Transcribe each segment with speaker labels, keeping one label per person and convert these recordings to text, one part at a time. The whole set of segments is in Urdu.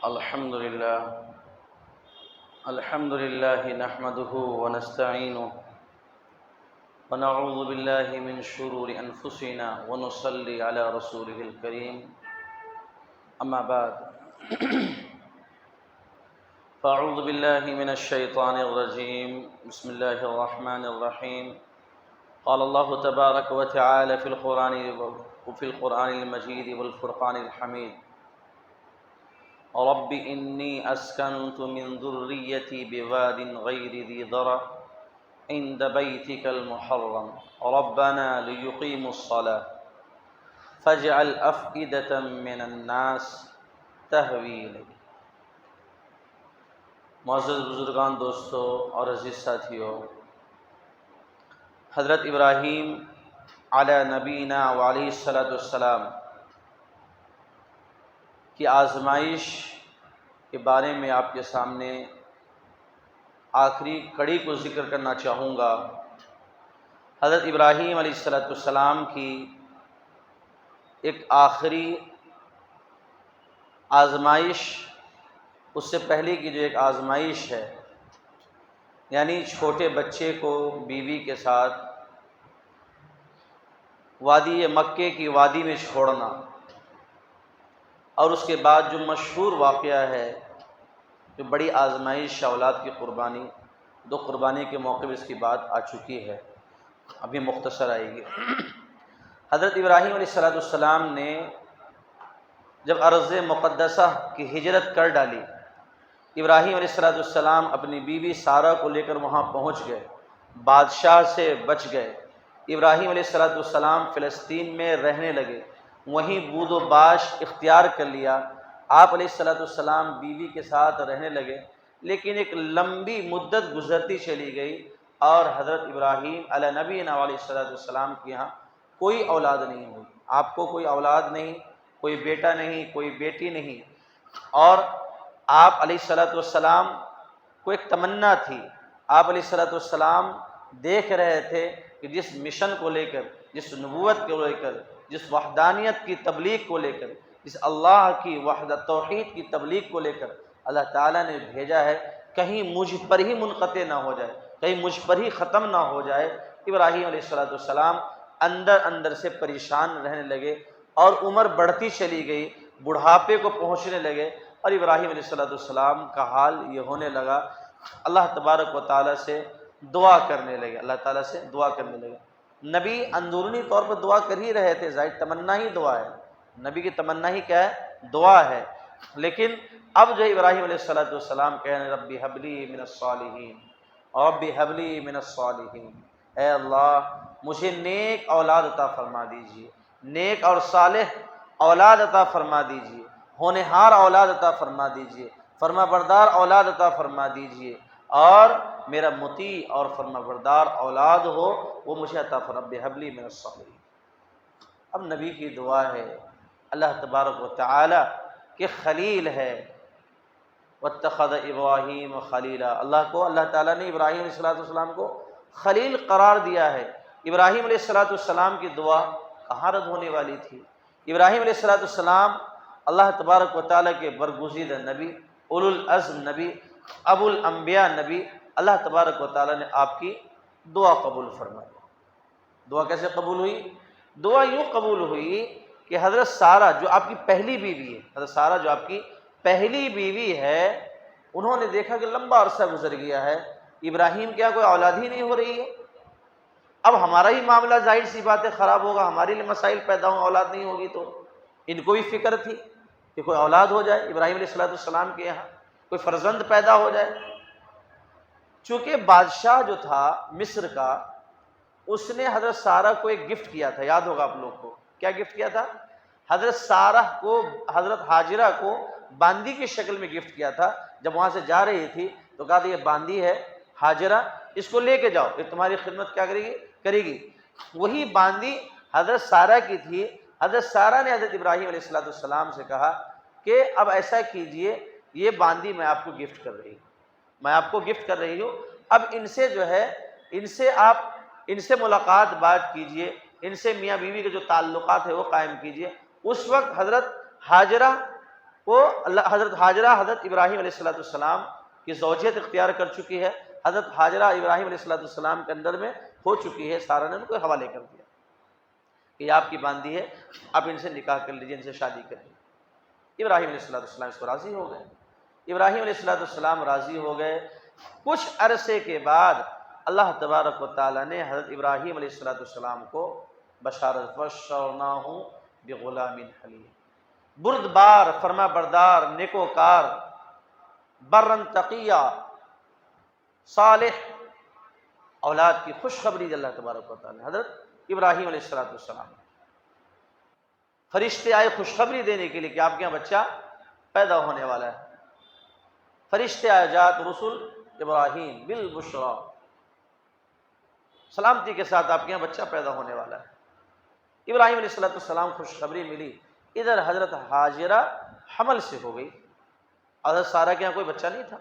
Speaker 1: الحمد لله نحمده ونستعينه ونعوذ بالله من شرور أنفسنا ونصلي على رسوله الكريم أما بعد فأعوذ بالله من الشيطان الرجيم بسم الله الرحمن الرحيم قال الله تبارك وتعالى في القرآن المجيد والفرقان الحميد رب إني أسكنت من ذريتي بواد غير ذي ذرع عند بيتك المحرم ربنا ليقيموا الصلاة فاجعل أفئدة من الناس تهوي إليه۔ معزز بزرگان، دوستو اور عزیز ساتھیو، حضرت ابراہیم علی نبینا وعلیہ السلام کی آزمائش کے بارے میں آپ کے سامنے آخری کڑی کو ذکر کرنا چاہوں گا۔ حضرت ابراہیم علیہ السلام کی ایک آخری آزمائش، اس سے پہلے کی جو ایک آزمائش ہے، یعنی چھوٹے بچے کو بیوی کے ساتھ وادی مکے کی وادی میں چھوڑنا، اور اس کے بعد جو مشہور واقعہ ہے، جو بڑی آزمائش اولاد کی قربانی، دو قربانی کے موقع پہ اس کی بات آ چکی ہے، ابھی مختصر آئے گی۔ حضرت ابراہیم علیہ السلام نے جب ارض مقدسہ کی ہجرت کر ڈالی، ابراہیم علیہ السلام اپنی بیوی سارہ کو لے کر وہاں پہنچ گئے، بادشاہ سے بچ گئے۔ ابراہیم علیہ السلام فلسطین میں رہنے لگے، وہیں بود و باش اختیار کر لیا۔ آپ علیہ السلام بیوی کے ساتھ رہنے لگے، لیکن ایک لمبی مدت گزرتی چلی گئی اور حضرت ابراہیم علیہ نبینا علیہ السلام کے یہاں کوئی اولاد نہیں ہوئی۔ آپ کو کوئی اولاد نہیں، کوئی بیٹا نہیں، کوئی بیٹی نہیں، اور آپ علیہ السلام کو ایک تمنا تھی۔ آپ علیہ السلام دیکھ رہے تھے کہ جس مشن کو لے کر، جس نبوت کو لے کر، جس وحدانیت کی تبلیغ کو لے کر، جس اللہ کی وحدت توحید کی تبلیغ کو لے کر اللہ تعالیٰ نے بھیجا ہے، کہیں مجھ پر ہی منقطع نہ ہو جائے، کہیں مجھ پر ہی ختم نہ ہو جائے۔ ابراہیم علیہ السلام اندر سے پریشان رہنے لگے، اور عمر بڑھتی چلی گئی، بڑھاپے کو پہنچنے لگے، اور ابراہیم علیہ السلام کا حال یہ ہونے لگا، اللہ تبارک و تعالیٰ سے دعا کرنے لگے، اللہ تعالیٰ سے دعا کرنے لگے۔ نبی اندرونی طور پر دعا کر ہی رہے تھے، ظاہر تمنا ہی دعا ہے، نبی کی تمنا ہی کیا ہے؟ دعا ہے۔ لیکن اب جو ابراہیم علیہ السلام کہنے ربی حبلی من الصالحین، ربی حبلی من الصالحین، اے اللہ مجھے نیک اولاد عطا فرما دیجیے، نیک اور صالح اولاد عطا فرما دیجیے، ہونہار اولاد عطا فرما دیجیے، فرما بردار اولاد عطا فرما دیجیے، اور میرا مطیع اور فرما بردار اولاد ہو وہ مجھے عطا فرما، رب حبلی من الصالحین۔ اب نبی کی دعا ہے، اللہ تبارک و تعالی کے خلیل ہے، واتخذ ابراہیم خلیلا، اللہ تعالیٰ نے ابراہیم علیہ السلام کو خلیل قرار دیا ہے۔ ابراہیم علیہ السلام کی دعا کہاں رد ہونے والی تھی؟ ابراہیم علیہ السلام اللہ تبارک و تعالیٰ کے برگزیدہ نبی، اولو العزم نبی، ابو الانبیاء نبی، اللہ تبارک و تعالیٰ نے آپ کی دعا قبول فرمائی۔ دعا کیسے قبول ہوئی؟ دعا یوں قبول ہوئی کہ حضرت سارہ جو آپ کی پہلی بیوی ہے، حضرت سارہ جو آپ کی پہلی بیوی ہے، انہوں نے دیکھا کہ لمبا عرصہ گزر گیا ہے، ابراہیم کیا کوئی اولاد ہی نہیں ہو رہی ہے، اب ہمارا ہی معاملہ ظاہر سی بات ہے خراب ہوگا، ہمارے لیے مسائل پیدا ہوں، اولاد نہیں ہوگی تو ان کو بھی فکر تھی کہ کوئی اولاد ہو جائے، ابراہیم علیہ السلام کے یہاں کوئی فرزند پیدا ہو جائے۔ چونکہ بادشاہ جو تھا مصر کا، اس نے حضرت سارہ کو ایک گفٹ کیا تھا، یاد ہوگا آپ لوگ کو، کیا گفٹ کیا تھا؟ حضرت سارہ کو، حضرت ہاجرہ کو باندی کی شکل میں گفٹ کیا تھا۔ جب وہاں سے جا رہی تھی تو کہا تھا یہ باندی ہے ہاجرہ، اس کو لے کے جاؤ، یہ تمہاری خدمت کیا کرے گی۔ وہی باندی حضرت سارہ کی تھی۔ حضرت سارہ نے حضرت ابراہیم علیہ السلام سے کہا کہ اب ایسا کیجئے، یہ باندی میں آپ کو گفٹ کر رہی ہوں، میں آپ کو گفٹ کر رہی ہوں، اب ان سے جو ہے، ان سے ملاقات بات کیجئے، ان سے میاں بیوی کے جو تعلقات ہے وہ قائم کیجئے۔ اس وقت حضرت ہاجرہ وہ حضرت حاجرہ حضرت ابراہیم علیہ السلام کی زوجیت اختیار کر چکی ہے، حضرت حاجرہ ابراہیم علیہ السلام کے اندر میں ہو چکی ہے، سارا نے ان کو حوالے کر دیا کہ یہ آپ کی باندی ہے، آپ ان سے نکاح کر لیجیے، ان سے شادی کریے۔ ابراہیم علیہ السلام اس کو راضی ہو گئے، ابراہیم علیہ السلام راضی ہو گئے۔ کچھ عرصے کے بعد اللہ تبارک و تعالیٰ نے حضرت ابراہیم علیہ السلام کو بشارت بشرناہ بغلام حلیم، بردبار، فرما بردار، نیکوکار، برن تقیہ، صالح اولاد کی خوشخبری دی اللہ تبارک و تعالیٰ نے حضرت ابراہیم علیہ السلام۔ فرشتے آئے خوشخبری دینے کے لیے کہ آپ کے یہاں بچہ پیدا ہونے والا ہے۔ فرشتے آئے، جات رسول ابراہیم بالبشرا، سلامتی کے ساتھ آپ کے یہاں بچہ پیدا ہونے والا ہے۔ ابراہیم علیہ السلام خوشخبری ملی، ادھر حضرت حاجرہ حمل سے ہو گئی، حضرت سارہ کے یہاں کوئی بچہ نہیں تھا۔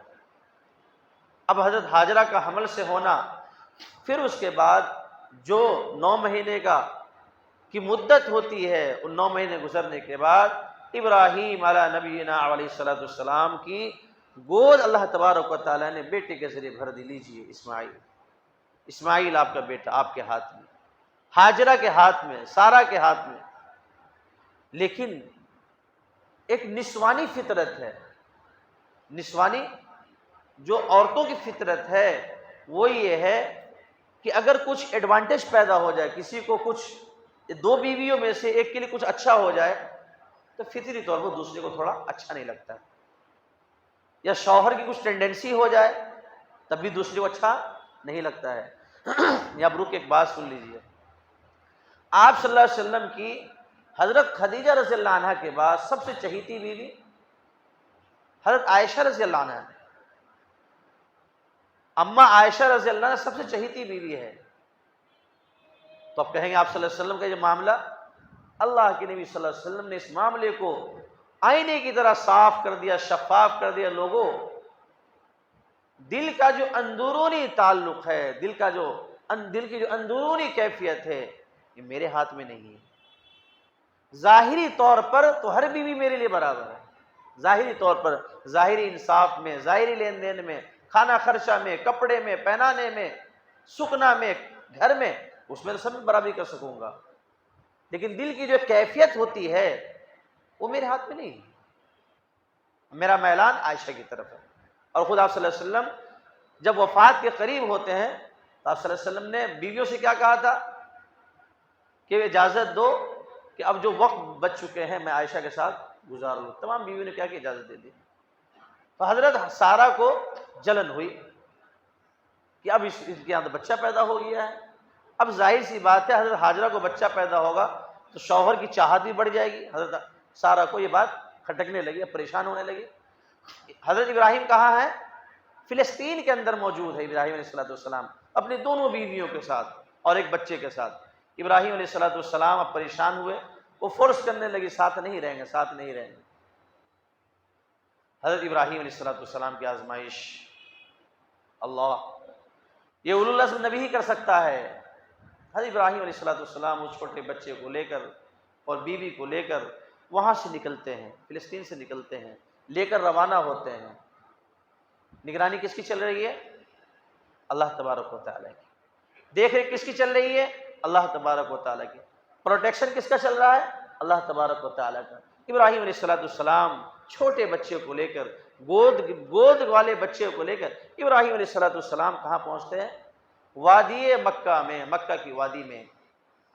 Speaker 1: اب حضرت حاجرہ کا حمل سے ہونا، پھر اس کے بعد جو 9 مہینے کی مدت ہوتی ہے، ان 9 مہینے گزرنے کے بعد ابراہیم علی نبینا علیہ السلام کی گود اللہ تبارک و تعالیٰ نے بیٹے کے ذریعے بھر دی، لیجیے اسماعیل، اسماعیل آپ کا بیٹا آپ کے ہاتھ میں، حاجرہ کے ہاتھ میں، سارہ کے ہاتھ میں۔ لیکن ایک نسوانی فطرت ہے، نسوانی جو عورتوں کی فطرت ہے وہ یہ ہے کہ اگر کچھ ایڈوانٹیج پیدا ہو جائے، کسی کو کچھ 2 بیویوں میں سے ایک کے لیے کچھ اچھا ہو جائے تو فطری طور پر دوسرے کو تھوڑا اچھا نہیں لگتا ہے، یا شوہر کی کچھ ٹینڈنسی ہو جائے تب بھی دوسرے کو اچھا نہیں لگتا ہے۔ یا آپ رک کے ایک بات سن لیجیے، آپ صلی اللہ علیہ وسلم کی حضرت خدیجہ رضی اللہ عنہ کے بعد سب سے چہیتی بیوی حضرت عائشہ رضی اللہ عنہ ہے، اماں عائشہ رضی اللہ عنہ سب سے چہیتی بیوی ہے۔ تو آپ کہیں گے آپ صلی اللہ علیہ وسلم کا یہ معاملہ، اللہ کے نبی صلی اللہ علیہ وسلم نے اس معاملے کو آئینے کی طرح صاف کر دیا، شفاف کر دیا۔ لوگوں، دل کا جو اندرونی تعلق ہے، دل کی جو اندرونی کیفیت ہے، یہ میرے ہاتھ میں نہیں ہے۔ ظاہری طور پر تو ہر بیوی میرے لیے برابر ہے، ظاہری طور پر، ظاہری انصاف میں، ظاہری لین دین میں، کھانا خرچہ میں، کپڑے میں، پہنانے میں، سکنا میں، گھر میں، اس میں تو سب میں برابری کر سکوں گا، لیکن دل کی جو کیفیت ہوتی ہے وہ میرے ہاتھ میں نہیں ہے۔ میرا میلان عائشہ کی طرف ہے۔ اور خود آپ صلی اللہ علیہ وسلم جب وفات کے قریب ہوتے ہیں تو آپ صلی اللہ علیہ وسلم نے بیویوں سے کیا کہا تھا کہ اجازت دو کہ اب جو وقت بچ چکے ہیں میں عائشہ کے ساتھ گزار لوں۔ تمام بیویوں نے کیا کہ اجازت دے دی۔ تو حضرت سارہ کو جلن ہوئی کہ اب اس کے یہاں تو بچہ پیدا ہو گیا ہے۔ اب ظاہر سی بات ہے حضرت حاجرہ کو بچہ پیدا ہوگا تو شوہر کی چاہت بھی بڑھ جائے گی۔ حضرت سارہ کو یہ بات کھٹکنے لگی، پریشان ہونے لگی۔ حضرت ابراہیم کہاں ہے؟ فلسطین کے اندر موجود ہے ابراہیم علیہ السلام اپنی دونوں بیویوں کے ساتھ اور ایک بچے کے ساتھ۔ ابراہیم علیہ السلام اب پریشان ہوئے، وہ فورس کرنے لگی ساتھ نہیں رہیں گے، ساتھ نہیں رہیں گے۔ حضرت ابراہیم علیہ السلام کی آزمائش، اللہ، یہ اولو العزم نبی ہی کر سکتا ہے۔ حضرت ابراہیم علیہ السلام اس چھوٹے بچے کو لے کر اور بیوی کو لے کر وہاں سے نکلتے ہیں، فلسطین سے نکلتے ہیں، لے کر روانہ ہوتے ہیں۔ نگرانی کس کی چل رہی ہے؟ اللہ تبارک و تعالیٰ کی۔ دیکھ ریکھ کس کی چل رہی ہے؟ اللہ تبارک و تعالیٰ کی۔ پروٹیکشن کس کا چل رہا ہے؟ اللہ تبارک و تعالیٰ کا۔ ابراہیم علیہ السلام چھوٹے بچے کو لے کر، گود والے بچے کو لے کر ابراہیم علیہ السلام کہاں پہنچتے ہیں؟ وادی مکہ میں، مکہ کی وادی میں۔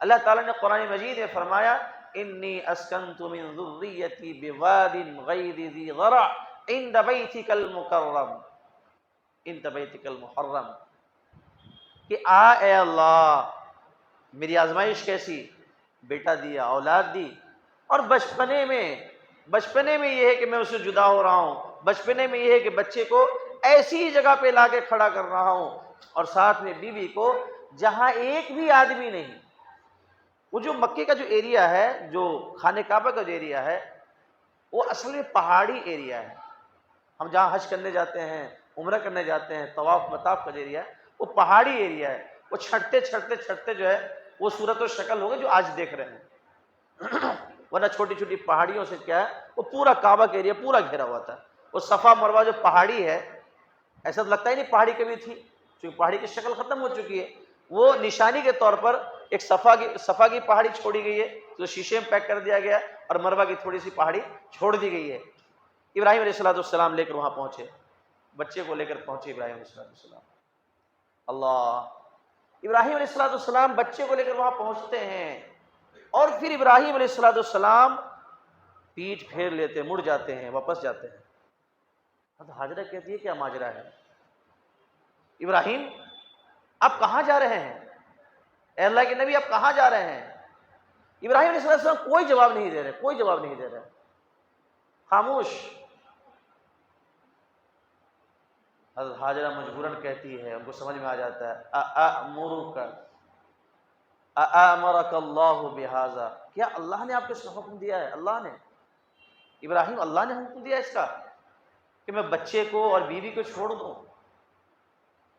Speaker 1: اللہ تعالیٰ نے قرآن مجید میں فرمایا انی اسکنت من ذریتی بواد غیر ذی ذرع عند بیتک المکرم، عند بیتک المحرم، کہ اے اللہ، میری آزمائش کیسی؟ بیٹا دیا، اولاد دی، اور بچپنے میں یہ ہے کہ میں اس سے جدا ہو رہا ہوں، بچپنے میں یہ ہے کہ بچے کو ایسی جگہ پہ لا کے کھڑا کر رہا ہوں، اور ساتھ میں بیوی کو جہاں ایک بھی آدمی نہیں۔ وہ جو مکے کا جو ایریا ہے، جو خانہ کعبہ کا جو ایریا ہے، وہ اصل میں پہاڑی ایریا ہے۔ ہم جہاں حج کرنے جاتے ہیں، عمرہ کرنے جاتے ہیں، طواف مطاف کا جو ایریا ہے وہ پہاڑی ایریا ہے۔ وہ چھٹتے جو ہے وہ صورت و شکل ہوگی جو آج دیکھ رہے ہیں۔ ورنہ چھوٹی چھوٹی پہاڑیوں سے کیا ہے وہ پورا کعبہ کا ایریا پورا گھیرا ہوا تھا. وہ صفا مروہ جو پہاڑی ہے ایسا تو لگتا ہی نہیں پہاڑی کبھی تھی، چونکہ پہاڑی کی شکل ختم ہو چکی ہے. وہ نشانی کے طور پر ایک صفا کی پہاڑی چھوڑی گئی ہے جو شیشے میں پیک کر دیا گیا، اور مروہ کی تھوڑی سی پہاڑی چھوڑ دی گئی ہے. ابراہیم علیہ السلام لے کر وہاں پہنچے، بچے کو لے کر پہنچے ابراہیم علیہ السلام. اللہ، ابراہیم علیہ السلام بچے کو لے کر وہاں پہنچتے ہیں، اور پھر ابراہیم علیہ السلام پیٹھ پھیر لیتے، مڑ جاتے ہیں، واپس جاتے ہیں. حاجرہ کہتی ہے کیا ماجرا ہے؟ ابراہیم آپ کہاں جا رہے ہیں؟ اے اللہ کے نبی آپ کہاں جا رہے ہیں؟ ابراہیم علیہ السلام کوئی جواب نہیں دے رہے، کوئی جواب نہیں دے رہے، خاموش. حضرت حاجرہ مجبوراً کہتی ہے، ان کو سمجھ میں آ جاتا ہے، اَأَمَرَكَ اللَّهُ بِهَذَا، کیا اللہ نے آپ کو اس کا حکم دیا ہے؟ اللہ نے، ابراہیم اللہ نے حکم دیا اس کا کہ میں بچے کو اور بیوی کو چھوڑ دوں؟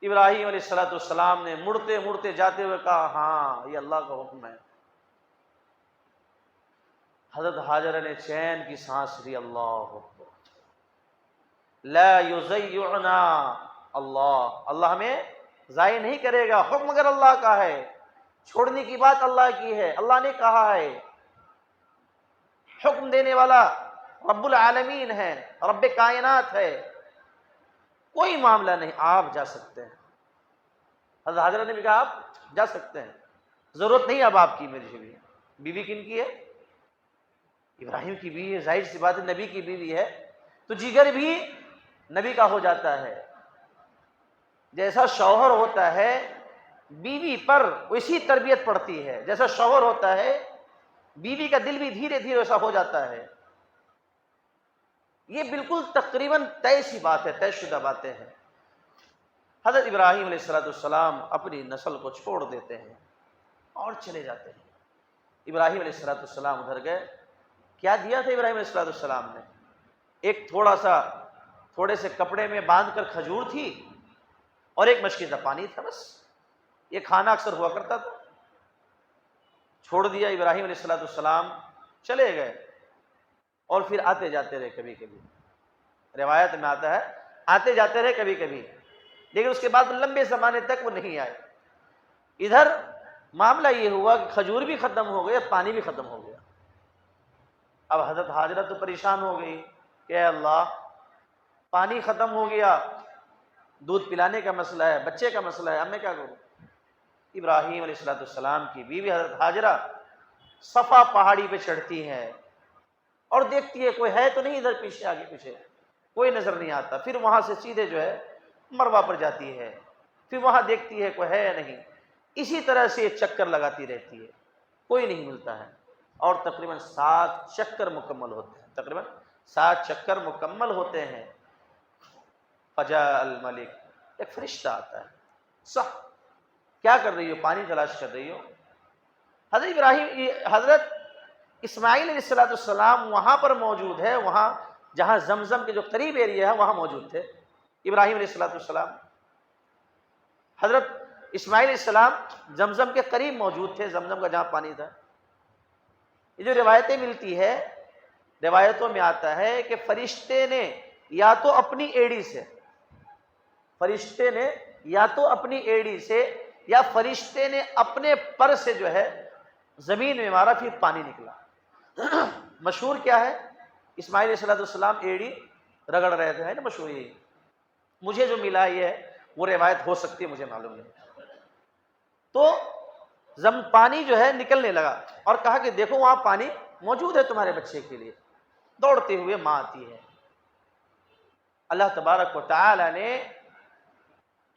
Speaker 1: ابراہیم علیہ السلام نے مڑتے مڑتے جاتے ہوئے کہا ہاں یہ اللہ کا حکم ہے. حضرت حاجرہ نے چین کی سانس لی. اللہ اکبر، لا یضیعنا اللہ، اللہ ہمیں ضائع نہیں کرے گا. حکم اگر اللہ کا ہے، چھوڑنے کی بات اللہ کی ہے، اللہ نے کہا ہے. حکم دینے والا رب العالمین ہے، رب کائنات ہے، کوئی معاملہ نہیں، آپ جا سکتے ہیں. حضرت حاجرہ نے بھی کہا آپ جا سکتے ہیں، ضرورت نہیں اب آپ کی میری بھی. بیوی کن کی ہے؟ ابراہیم کی بیوی ہے، ظاہر سی بات ہے نبی کی بیوی ہے تو جگر بھی نبی کا ہو جاتا ہے. جیسا شوہر ہوتا ہے بیوی پر ویسی تربیت پڑتی ہے، جیسا شوہر ہوتا ہے بیوی کا دل بھی دھیرے دھیرے ویسا ہو جاتا ہے. یہ بالکل تقریباً طے سی بات ہے، طے شدہ باتیں ہیں. حضرت ابراہیم علیہ السلام اپنی نسل کو چھوڑ دیتے ہیں اور چلے جاتے ہیں. ابراہیم علیہ السلام ادھر گئے، کیا دیا تھا ابراہیم علیہ السلام نے؟ ایک تھوڑے سے کپڑے میں باندھ کر کھجور تھی اور ایک مشکیزہ پانی تھا، بس یہ کھانا اکثر ہوا کرتا تھا. چھوڑ دیا ابراہیم علیہ السلام، چلے گئے، اور پھر آتے جاتے رہے. کبھی کبھی روایت میں آتا ہے آتے جاتے رہے کبھی کبھی، لیکن اس کے بعد لمبے زمانے تک وہ نہیں آئے. ادھر معاملہ یہ ہوا کہ کھجور بھی ختم ہو گیا، پانی بھی ختم ہو گیا. اب حضرت حاجرہ تو پریشان ہو گئی کہ اے اللہ پانی ختم ہو گیا، دودھ پلانے کا مسئلہ ہے، بچے کا مسئلہ ہے، اب میں کیا کروں؟ ابراہیم علیہ السلام کی بیوی حضرت حاجرہ صفا پہاڑی پہ چڑھتی ہیں اور دیکھتی ہے کوئی ہے تو نہیں ادھر پیچھے، آگے پیچھے کوئی نظر نہیں آتا. پھر وہاں سے سیدھے جو ہے مروہ پر جاتی ہے، پھر وہاں دیکھتی ہے کوئی ہے یا نہیں. اسی طرح سے چکر لگاتی رہتی ہے، کوئی نہیں ملتا ہے. اور تقریباً 7 چکر مکمل ہوتے ہیں، تقریباً 7 چکر مکمل ہوتے ہیں. فجاء الملک، ایک فرشتہ آتا ہے. صح کیا کر رہی ہو؟ پانی تلاش کر رہی ہو؟ حضرت اسماعیل علیہ السلام وہاں پر موجود ہے، وہاں جہاں زمزم کے جو قریب ایریا ہے وہاں موجود تھے. ابراہیم علیہ السلام، حضرت اسماعیل علیہ السلام زمزم کے قریب موجود تھے، زمزم کا جہاں پانی تھا. یہ جو روایتیں ملتی ہے، روایتوں میں آتا ہے کہ فرشتے نے یا تو اپنی ایڑی سے، یا فرشتے نے اپنے پر سے جو ہے زمین میں مارا، پھر پانی نکلا. مشہور کیا ہے؟ اسماعیل علیہ السلام ایڑی رگڑ رہے تھے، ہے نا مشہور. یہ مجھے جو ملا یہ ہے، وہ روایت ہو سکتی ہے، مجھے معلوم نہیں. تو پانی جو ہے نکلنے لگا اور کہا کہ دیکھو وہاں پانی موجود ہے تمہارے بچے کے لیے. دوڑتے ہوئے ماں آتی ہے. اللہ تبارک و تعالی نے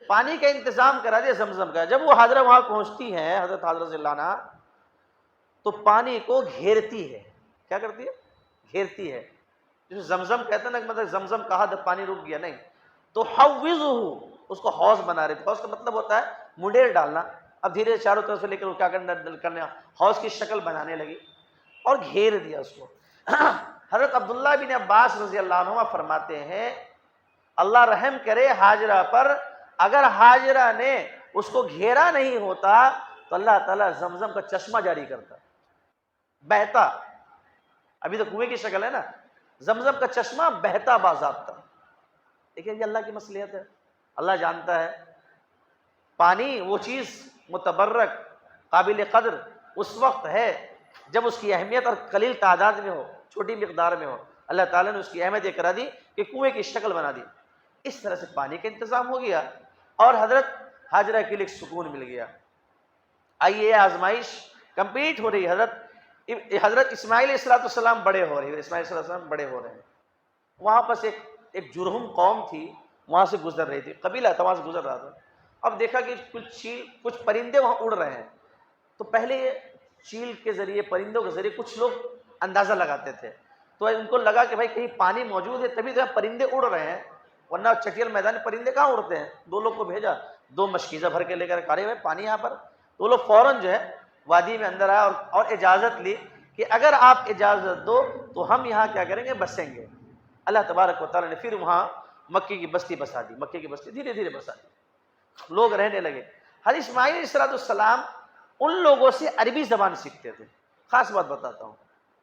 Speaker 1: پانی کا انتظام کرا دیا زمزم کا. جب وہ حاضرہ وہاں پہنچتی ہیں، حضرت حاضرہ رضی اللہ عنہ، تو پانی کو گھیرتی ہے. کیا کرتی ہے؟ گھیرتی ہے. جسے زمزم کہتے ہیں نا، مطلب زمزم کہا تو پانی رک گیا، نہیں. تو حوضہ، اس کو حوض بنا رہے تھے. حوض کا مطلب ہوتا ہے منڈیر ڈالنا. اب دھیرے چاروں طرف سے لے کر کیا کرنے حوض کی شکل بنانے لگی اور گھیر دیا اس کو. حضرت عبداللہ بن عباس رضی اللہ عنہ فرماتے ہیں اللہ رحم کرے حاجرہ پر، اگر حاجرہ نے اس کو گھیرا نہیں ہوتا تو اللہ تعالیٰ زمزم کا چشمہ جاری کرتا، بہتا. ابھی تو کنویں کی شکل ہے نا، زمزم کا چشمہ بہتا باضابطہ. دیکھیں یہ اللہ کی مصلحت ہے. اللہ جانتا ہے پانی وہ چیز متبرک قابل قدر اس وقت ہے جب اس کی اہمیت اور قلیل تعداد میں ہو، چھوٹی مقدار میں ہو. اللہ تعالیٰ نے اس کی اہمیت یہ کرا دی کہ کنویں کی شکل بنا دی. اس طرح سے پانی کا انتظام ہو گیا اور حضرت ہاجرہ کے لیے سکون مل گیا. آئیے یہ آزمائش کمپلیٹ ہو رہی. حضرت اسماعیل علیہ السلام بڑے ہو رہے ہیں. اسماعیل علیہ السلام بڑے ہو رہے ہیں. وہاں پس ایک جرہم قوم تھی، وہاں سے گزر رہی تھی، قبیلہ تھا، وہاں سے گزر رہا تھا. اب دیکھا کہ کچھ پرندے وہاں اڑ رہے ہیں. تو پہلے چیل کے ذریعے، پرندوں کے ذریعے کچھ لوگ اندازہ لگاتے تھے. تو ان کو لگا کہ بھائی کہیں پانی موجود ہے تبھی تو پرندے اڑ رہے ہیں، ورنہ چٹیل میدان میں پرندے کہاں اڑتے ہیں. 2 لوگ کو بھیجا، 2 مشکیزہ بھر کے لے کر کھڑے ہوئے پانی یہاں پر. تو وہ لوگ فوراً جو ہے وادی میں اندر آیا اور اجازت لی کہ اگر آپ اجازت دو تو ہم یہاں کیا کریں گے، بسیں گے. اللہ تبارک و تعالیٰ نے پھر وہاں مکے کی بستی بسا دی. مکے کی بستی دھیرے دھیرے بسا دی، لوگ رہنے لگے. حضرت اسماعیل علیہ السلام ان لوگوں سے عربی زبان سیکھتے تھے. خاص بات بتاتا ہوں،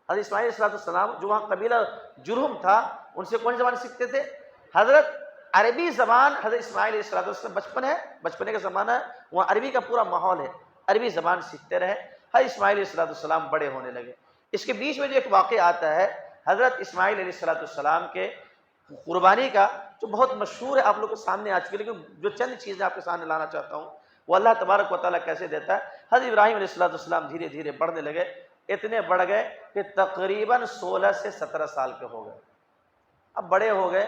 Speaker 1: حضرت اسماعیل علیہ السلام جو وہاں قبیلہ جرہم تھا ان سے کون سی زبان سیکھتے تھے؟ حضرت عربی زبان. حضرت اسماعیل علیہ السلام بچپنے کا زمانہ ہے، وہاں عربی کا پورا ماحول ہے، عربی زبان سیکھتے رہے. حضرت اسماعیل علیہ السلام بڑے ہونے لگے. اس کے بیچ میں جو ایک واقعہ آتا ہے حضرت اسماعیل علیہ السلام کے قربانی کا، جو بہت مشہور ہے، آپ لوگ کے سامنے آ چکی، لیکن جو چند چیزیں آپ کے سامنے لانا چاہتا ہوں وہ اللہ تبارک و تعالیٰ کیسے دیتا ہے. حضرت ابراہیم علیہ السلام دھیرے دھیرے بڑھنے لگے. اتنے بڑھ گئے کہ تقریباً 16 سے 17 سال کے ہو گئے. اب بڑے ہو گئے،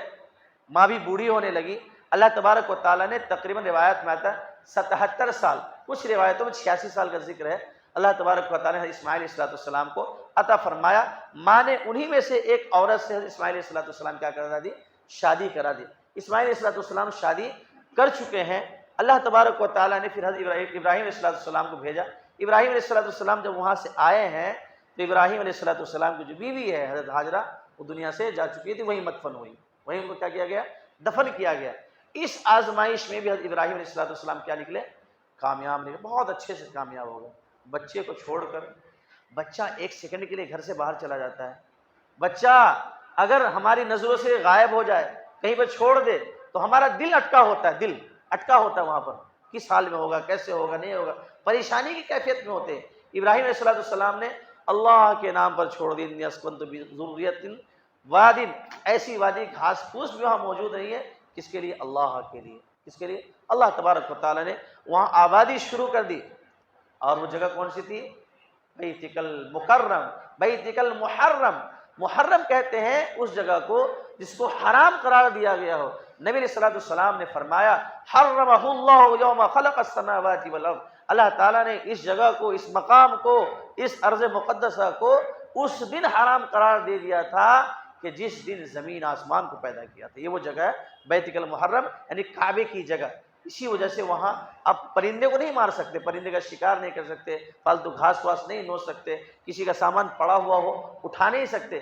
Speaker 1: ماں بھی بوڑھی ہونے لگی. اللہ تبارک و تعالیٰ نے تقریباً روایت میں آتا ہے 77 سال، کچھ روایتوں میں 86 سال کا ذکر ہے، اللہ تبارک و تعالیٰ نے اسماعیل علیہ السلام کو عطا فرمایا. ماں نے انہی میں سے ایک عورت سے اسماعیل علیہ السلام کیا کرا دی، شادی کرا دی. اسماعیل علیہ السلام شادی کر چکے ہیں. اللہ تبارک و تعالیٰ نے پھر حضرت ابراہیم علیہ السلام کو بھیجا. ابراہیم علیہ السلام جب وہاں سے آئے ہیں تو ابراہیم علیہ السلام کی جو بیوی ہے حضرت ہاجرہ، وہ دنیا سے جا چکی تھی، وہیں مدفن ہوئی، وہیں ان کو کیا کیا گیا، دفن کیا گیا. اس آزمائش میں بھی حضرت ابراہیم علیہ السلام کیا نکلے، کامیاب نکلے، بہت اچھے سے کامیاب ہو گئے. بچے کو چھوڑ کر، بچہ 1 سیکنڈ کے لیے گھر سے باہر چلا جاتا ہے. بچہ اگر ہماری نظروں سے غائب ہو جائے، کہیں پر چھوڑ دے تو ہمارا دل اٹکا ہوتا ہے، دل اٹکا ہوتا ہے وہاں پر، کس حال میں ہوگا، کیسے ہوگا، نہیں ہوگا، پریشانی کی کیفیت میں ہوتے ہیں. ابراہیم علیہ السلام نے اللہ کے نام پر چھوڑ دی. انی اسکنت بذریۃ وادٍ، ایسی وادی گھاس پھوس بھی وہاں موجود نہیں ہے، کس کے لیے، اللہ کے لیے. کس کے لیے، اللہ تبارک و تعالیٰ نے وہاں آبادی شروع کر دی. اور وہ جگہ کون سی تھی، بیتک المکرم، بیتک المحرم. محرم کہتے ہیں اس جگہ کو جس کو حرام قرار دیا گیا ہو. نبی علیہ السلام نے فرمایا حرمہ اللہ یوم خلق السماوات والارض. اللہ تعالیٰ نے اس جگہ کو، اس مقام کو، اس ارض مقدسہ کو اس دن حرام قرار دے دیا تھا کہ جس دن زمین آسمان کو پیدا کیا تھا. یہ وہ جگہ ہے بیتک المحرم، یعنی کعبے کی جگہ. اسی وجہ سے وہاں آپ پرندے کو نہیں مار سکتے، پرندے کا شکار نہیں کر سکتے، فالتو گھاس واس نہیں نوچ سکتے، کسی کا سامان پڑا ہوا ہو اٹھا نہیں سکتے،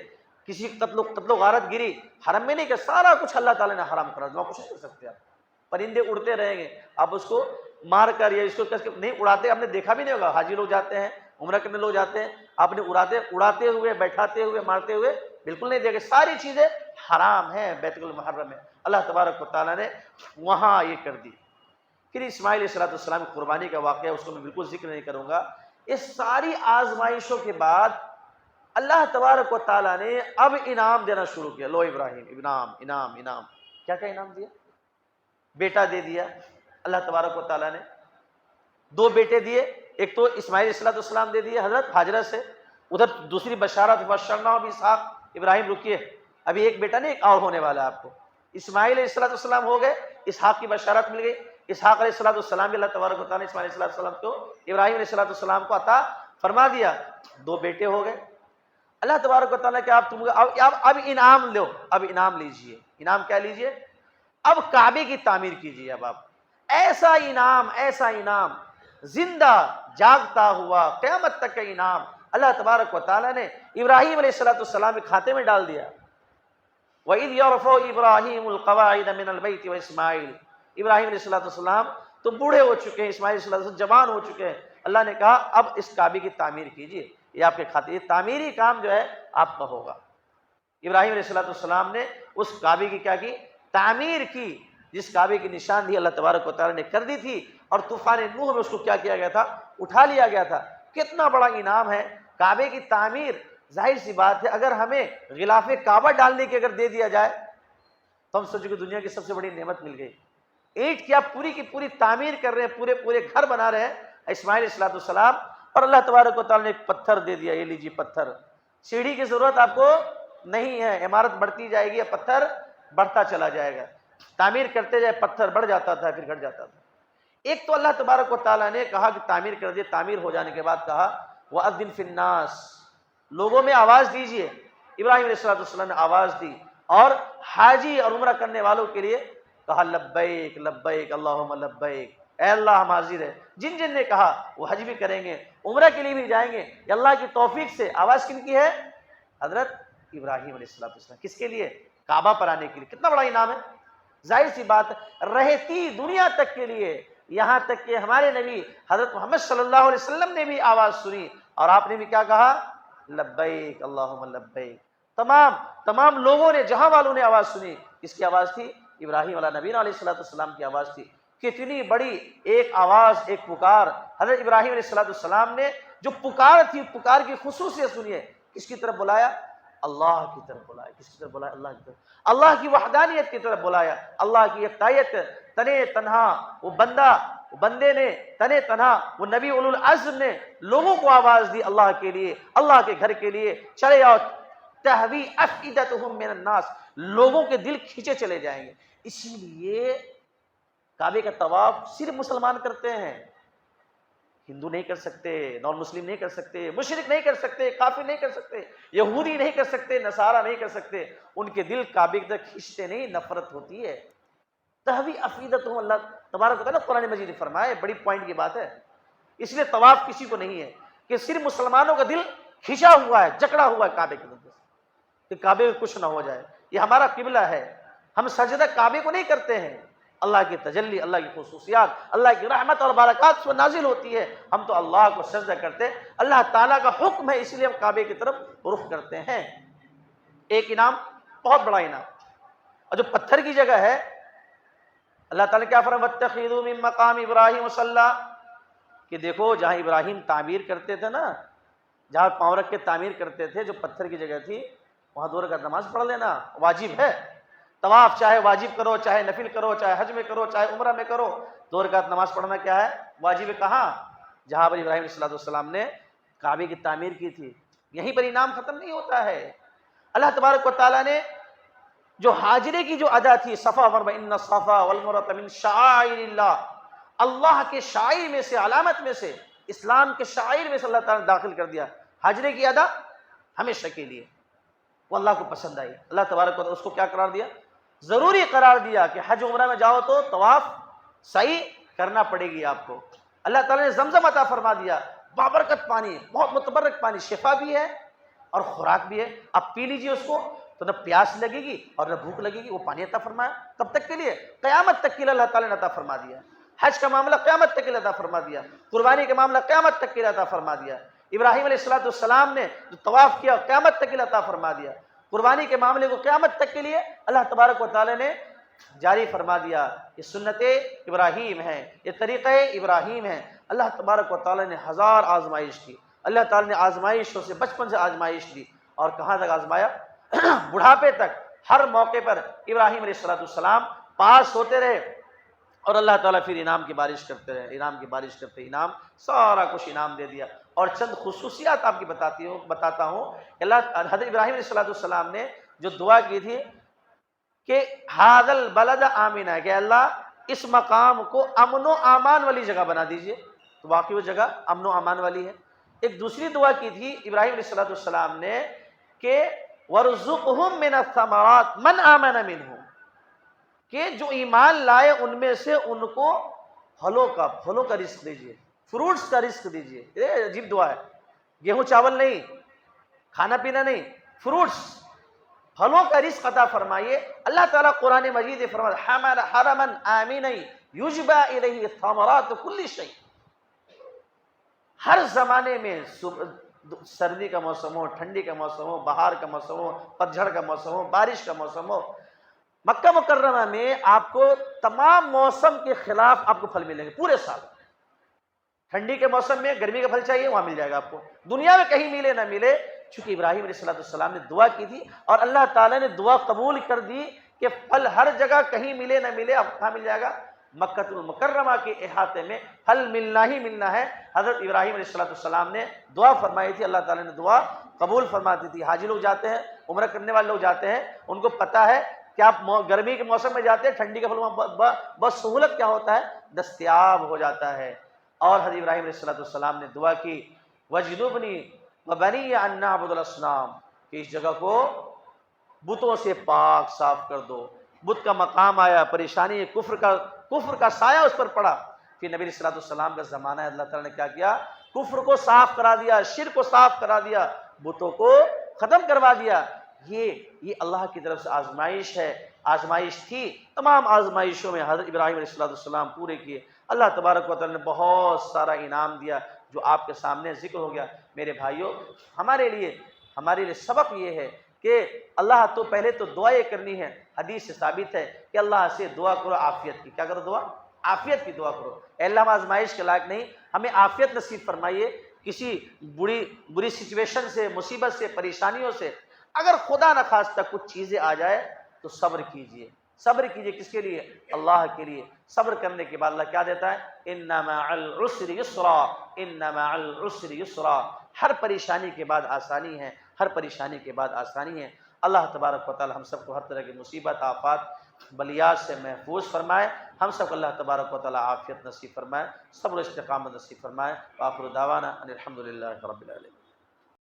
Speaker 1: کسی قتل و غارت گیری حرم میں نہیں کر. سارا کچھ اللہ تعالیٰ نے حرام کرا دیا، کچھ نہیں کر سکتے. آپ پرندے اڑتے رہیں گے، آپ اس کو مار کر یا اس کو نہیں اڑاتے. آپ نے دیکھا بھی نہیں ہوگا، حاجی لوگ جاتے ہیں، عمرہ کرنے لوگ جاتے ہیں، آپ نے اڑاتے ہوئے، بیٹھاتے ہوئے، مارتے ہوئے بالکل نہیں دیکھے. ساری چیزیں حرام ہیں بیت المحرم میں. اللہ تبارک و تعالیٰ نے وہاں یہ کر دی. پھر اسماعیل علیہ السلام کی قربانی کا واقعہ، اس کو میں بالکل ذکر نہیں کروں گا. اس ساری آزمائشوں کے بعد اللہ تبارک و تعالیٰ نے اب انعام دینا شروع کیا. لو ابراہیم، انعام انعام انعام. کیا کیا انعام دیا؟ بیٹا دے دیا اللہ تبارک و تعالیٰ نے. 2 بیٹے دیے. ایک تو اسماعیل علیہ السلام دے دیے حضرت ہاجرہ سے. ادھر دوسری بشارت بشرناہ باسحاق. ابراہیم رکیے، ابھی ایک بیٹا نہیں، ایک اور ہونے والا ہے آپ کو. اسماعیل علیہ السلام ہو گئے، اسحاق کی بشارت مل گئی. اسحاق علیہ السلام بھی اللہ تبارک و تعالیٰ نے اسماعیل علیہ السلام کو، ابراہیم علیہ السلام کو عطا فرما دیا. 2 بیٹے ہو گئے. اللہ تبارک و تعالیٰ کہ آپ اب انعام لو، اب انعام لیجئے. انعام کیا لیجئے؟ اب کعبے کی تعمیر کیجئے. اب آپ ایسا انعام زندہ جاگتا ہوا قیامت تک کا انعام اللہ تبارک و تعالیٰ نے ابراہیم علیہ السلام کے کھاتے میں ڈال دیا. وَإِذْ يَرْفَعُ إِبْرَاهِيمُ الْقَوَاعِدَ مِنَ الْبَيْتِ وَإِسْمَاعِيلُ. ابراہیم علیہ السلام تو بوڑھے ہو چکے ہیں، اسماعیل علیہ السلام جوان ہو چکے ہیں. اللہ نے کہا اب اس کعبے کی تعمیر کیجئے. یہ آپ کے کھاتے، یہ تعمیری کام جو ہے آپ کا ہوگا۔ ابراہیم علیہ السلام نے اس کعبے کی کیا کی؟ تعمیر کی، جس کعبے کی نشاندہی اللہ تبارک و تعالیٰ نے کر دی تھی، اور طوفان نوح میں اس کو کیا کیا گیا تھا؟ اٹھا لیا گیا تھا۔ کتنا بڑا انعام ہے کعبے کی تعمیر! ظاہر سی بات ہے اگر ہمیں غلاف کعبہ ڈالنے کی اگر دے دیا جائے تو ہم سوچیں کہ دنیا کی سب سے بڑی نعمت مل گئی۔ اینٹ کی آپ پوری کی پوری تعمیر کر رہے ہیں، پورے پورے گھر بنا رہے ہیں اسماعیل علیہ السلام، اور اللہ تبارک و تعالیٰ نے ایک پتھر دے دیا، یہ لیجیے پتھر، سیڑھی کی ضرورت آپ کو نہیں ہے، عمارت بڑھتی جائے گی، پتھر بڑھتا چلا جائے گا، تعمیر کرتے جائے پتھر بڑھ جاتا تھا پھر گھٹ جاتا تھا۔ ایک تو اللہ تبارک و تعالیٰ نے کہا کہ تعمیر کر دیے، تعمیر ہو جانے کے بعد کہا وَأَذِّن فِي النَّاسِ، لوگوں میں آواز دیجئے۔ ابراہیم علیہ السلام نے آواز دی، اور حاجی اور عمرہ کرنے والوں کے لیے کہا لبیک لبیک اللہم لبیک، اے اللہ ہم حاضر ہیں۔ جن جن نے کہا وہ حج بھی کریں گے، عمرہ کے لیے بھی جائیں گے، یہ اللہ کی توفیق سے۔ آواز کن کی ہے؟ حضرت ابراہیم علیہ السلام۔ کس کے لیے؟ کعبہ پر آنے کے لیے۔ کتنا بڑا انعام ہے! ظاہر سی بات رہتی دنیا تک کے لیے، یہاں تک کہ ہمارے نبی حضرت محمد صلی اللہ علیہ وسلم نے بھی آواز سنی، اور آپ نے بھی کیا کہا؟ لبیک اللہم لبیک۔ تمام لوگوں نے، جہاں والوں نے آواز سنی۔ کس کی آواز تھی؟ ابراہیم علیہ نبینا علیہ السلام کی آواز تھی۔ کتنی بڑی ایک آواز، ایک پکار! حضرت ابراہیم علیہ السلام نے جو پکار تھی، پکار کی خصوصیت سنیے، کس کی طرف بلایا؟ اللہ کی طرف بلایا۔ کس کی طرف بلایا؟ اللہ کی طرف، اللہ کی وحدانیت کی طرف بلایا، اللہ کی یکتائیت۔ تنے تنہا وہ بندے نے، تنے تنہا وہ نبی اولو العزم نے لوگوں کو آواز دی اللہ کے لیے، اللہ کے گھر کے لیے۔ چلے آؤ، تہوی افئدتہم من الناس، لوگوں کے دل کھینچے چلے جائیں گے۔ اسی لیے کعبے کا طواف صرف مسلمان کرتے ہیں، ہندو نہیں کر سکتے، نان مسلم نہیں کر سکتے، مشرک نہیں کر سکتے، کافر نہیں کر سکتے، یہودی نہیں کر سکتے، نصارہ نہیں کر سکتے۔ ان کے دل کعبے کی طرف کھینچتے نہیں، نفرت ہوتی ہے۔ تہوی افئدتہم، اللہ تبارک و تعالیٰ قرآن مجید نے فرمایا، بڑی پوائنٹ کی بات ہے۔ اس لیے طواف کسی کو نہیں ہے کہ صرف مسلمانوں کا دل کھینچا ہوا ہے، جکڑا ہوا ہے کعبے کے اندر، کہ کعبے میں کچھ نہ ہو جائے۔ یہ ہمارا قبلہ ہے، ہم سجدہ کعبے کو نہیں کرتے ہیں۔ اللہ کی تجلی، اللہ کی خصوصیات، اللہ کی رحمت اور برکات سے نازل ہوتی ہے، ہم تو اللہ کو سجدہ کرتے ہیں، اللہ تعالیٰ کا حکم ہے، اس لیے ہم کعبے کی طرف رخ کرتے ہیں۔ ایک انعام، بہت بڑا انعام۔ اور جو پتھر کی جگہ ہے، اللہ تعالیٰ کیا فرمایا؟ وَاتَّخِذُوا مِن مَّقَامِ إِبْرَاهِيمَ مُصَلًّى، کہ دیکھو جہاں ابراہیم تعمیر کرتے تھے نا، جہاں پاؤں رکھ کے تعمیر کرتے تھے، جو پتھر کی جگہ تھی، وہاں 2 رکعت نماز پڑھ لینا واجب ہے۔ طواف چاہے واجب کرو، چاہے نفل کرو، چاہے حج میں کرو، چاہے عمرہ میں کرو، 2 رکعت نماز پڑھنا کیا ہے؟ واجب ہے۔ کہاں؟ جہاں پر ابراہیم علیہ السلام نے کعبے کی تعمیر کی تھی۔ یہیں پر انعام ختم نہیں ہوتا ہے۔ اللہ تبارک و تعالیٰ نے جو حاجرے کی جو ادا تھی، صفا ورما ان الصفا والمروہ من شعائر اللہ، اللہ کے شعائر میں سے، علامت میں سے، اسلام کے شعائر میں سے اللہ تعالیٰ نے داخل کر دیا حاجرے کی ادا ہمیشہ کے لیے۔ وہ اللہ کو پسند آئی، اللہ تبارک و تعالیٰ اس کو کیا قرار دیا؟ ضروری قرار دیا کہ حج عمرہ میں جاؤ تو طواف صحیح کرنا پڑے گی آپ کو۔ اللہ تعالیٰ نے زمزم عطا فرما دیا، بابرکت پانی، بہت متبرک پانی، شفا بھی ہے اور خوراک بھی ہے، آپ پی لیجئے اس کو تو نہ پیاس لگے گی اور نہ بھوک لگے گی۔ وہ پانی عطا فرمایا کب تک کے لیے؟ قیامت تک کے لیے اللہ تعالیٰ نے عطا فرما دیا۔ حج کا معاملہ قیامت تک کے لیے عطا فرما دیا، قربانی کا معاملہ قیامت تک کے لیے عطا فرما دیا۔ ابراہیم علیہ السلام نے جو طواف کیا قیامت تک کے لیے عطا فرما دیا، قربانی کے معاملے کو قیامت تک کے لیے اللہ تبارک و تعالیٰ نے جاری فرما دیا۔ یہ سنت ابراہیم ہے، یہ طریقہ ابراہیم ہے۔ اللہ تبارک و تعالیٰ نے 1000 آزمائش کی، اللہ تعالیٰ نے آزمائشوں سے بچپن سے آزمائش دی، اور کہاں تک آزمایا؟ بڑھاپے تک، ہر موقع پر ابراہیم علیہ السلام پاس ہوتے رہے، اور اللہ تعالیٰ پھر انعام کی بارش کرتے رہے، انعام کی بارش کرتے، انعام سارا کچھ انعام دے دیا۔ اور چند خصوصیات آپ کی بتاتا ہوں کہ حضرت ابراہیم علیہ السلام نے جو دعا کی تھی کہ ھذا البلد آمنا، کہ اللہ اس مقام کو امن و امان والی جگہ بنا دیجئے، تو واقعی وہ جگہ امن و امان والی ہے۔ ایک دوسری دعا کی تھی ابراہیم علیہ السلام نے کہ وَارْزُقْهُم مِّنَ الثَّمَرَاتِ مَنْ آمَنَ مِنْهُمْ، کہ جو ایمان لائے ان میں سے ان کو پھلوں کا رزق دیجئے، فروٹس کا رزق دیجئے۔ یہ عجیب دعا ہے، گیہوں چاول نہیں، کھانا پینا نہیں، فروٹس، پھلوں کا رزق عطا فرمائیے۔ اللہ تعالیٰ قرآن مجید فرماتا حرمن آمین یجبا الیہ ثمرات کل شیء، ہر زمانے میں سردی کا موسم ہو، ٹھنڈی کا موسم ہو، بہار کا موسم ہو، پتجھڑ کا موسم ہو، بارش کا موسم ہو، مکہ مکرمہ میں آپ کو تمام موسم کے خلاف آپ کو پھل ملیں گے پورے سال۔ ٹھنڈی کے موسم میں گرمی کا پھل چاہیے وہاں مل جائے گا آپ کو، دنیا میں کہیں ملے نہ ملے، چونکہ ابراہیم علیہ السلام نے دعا کی تھی اور اللہ تعالیٰ نے دعا قبول کر دی کہ پھل ہر جگہ کہیں ملے نہ ملے، اب کہاں مل جائے گا؟ مکہ المکرمہ کے احاطے میں پھل ملنا ہی ملنا ہے۔ حضرت ابراہیم علیہ السلام نے دعا فرمائی تھی، اللہ تعالیٰ نے دعا قبول فرماتی تھی۔ حاجی لوگ جاتے ہیں، عمرہ کرنے والے لوگ جاتے ہیں، ان کو پتہ ہے کہ آپ گرمی کے موسم میں جاتے ہیں، ٹھنڈی کا پھل وہاں بس سہولت کیا ہوتا ہے؟ دستیاب ہو جاتا ہے۔ اور حضرت ابراہیم علیہ السلام نے دعا کی وَجْنُبْنِي وَبَنِيَّ أَن نَّعْبُدَ الْأَصْنَامَ، کہ اس جگہ کو بتوں سے پاک صاف کر دو۔ بت کا مقام آیا، پریشانی ہے، کفر کا سایہ اس پر پڑا۔ پھر نبی علیہ السلام کا زمانہ ہے، اللہ تعالیٰ نے کیا کیا؟ کفر کو صاف کرا دیا، شرک کو صاف کرا دیا، بتوں کو ختم کروا دیا۔ یہ اللہ کی طرف سے آزمائش ہے، آزمائش تھی۔ تمام آزمائشوں میں حضرت ابراہیم علیہ السلام پورے کیے۔ اللہ تبارک و تعالیٰ نے بہت سارا انعام دیا جو آپ کے سامنے ذکر ہو گیا۔ میرے بھائیوں، ہمارے لیے سبق یہ ہے کہ اللہ تو پہلے تو دعا یہ کرنی ہے، حدیث سے ثابت ہے کہ اللہ سے دعا کرو عافیت کی۔ کیا کرو؟ دعا عافیت کی دعا کرو۔ اے اللہ، ہم آزمائش کے لائق نہیں، ہمیں عافیت نصیب فرمائیے۔ کسی بری سچویشن سے، مصیبت سے، پریشانیوں سے اگر خدا نخواستہ کچھ چیزیں آ جائے تو صبر کیجئے۔ صبر کیجئے کس کے لیے؟ اللہ کے لیے۔ صبر کرنے کے بعد اللہ کیا دیتا ہے؟ ان مع العسر یسرا، ان مع العسر یسرا۔ ہر پریشانی کے بعد آسانی ہے، ہر پریشانی کے بعد آسانی ہے۔ اللہ تبارک و تعالی ہم سب کو ہر طرح کی مصیبت، آفات، بلیات سے محفوظ فرمائے۔ ہم سب کو اللہ تبارک و تعالی عافیت نصیب فرمائے، صبر و استقامت نصیب فرمائے۔ وآخر دعوانا ان الحمد للہ رب العالمین۔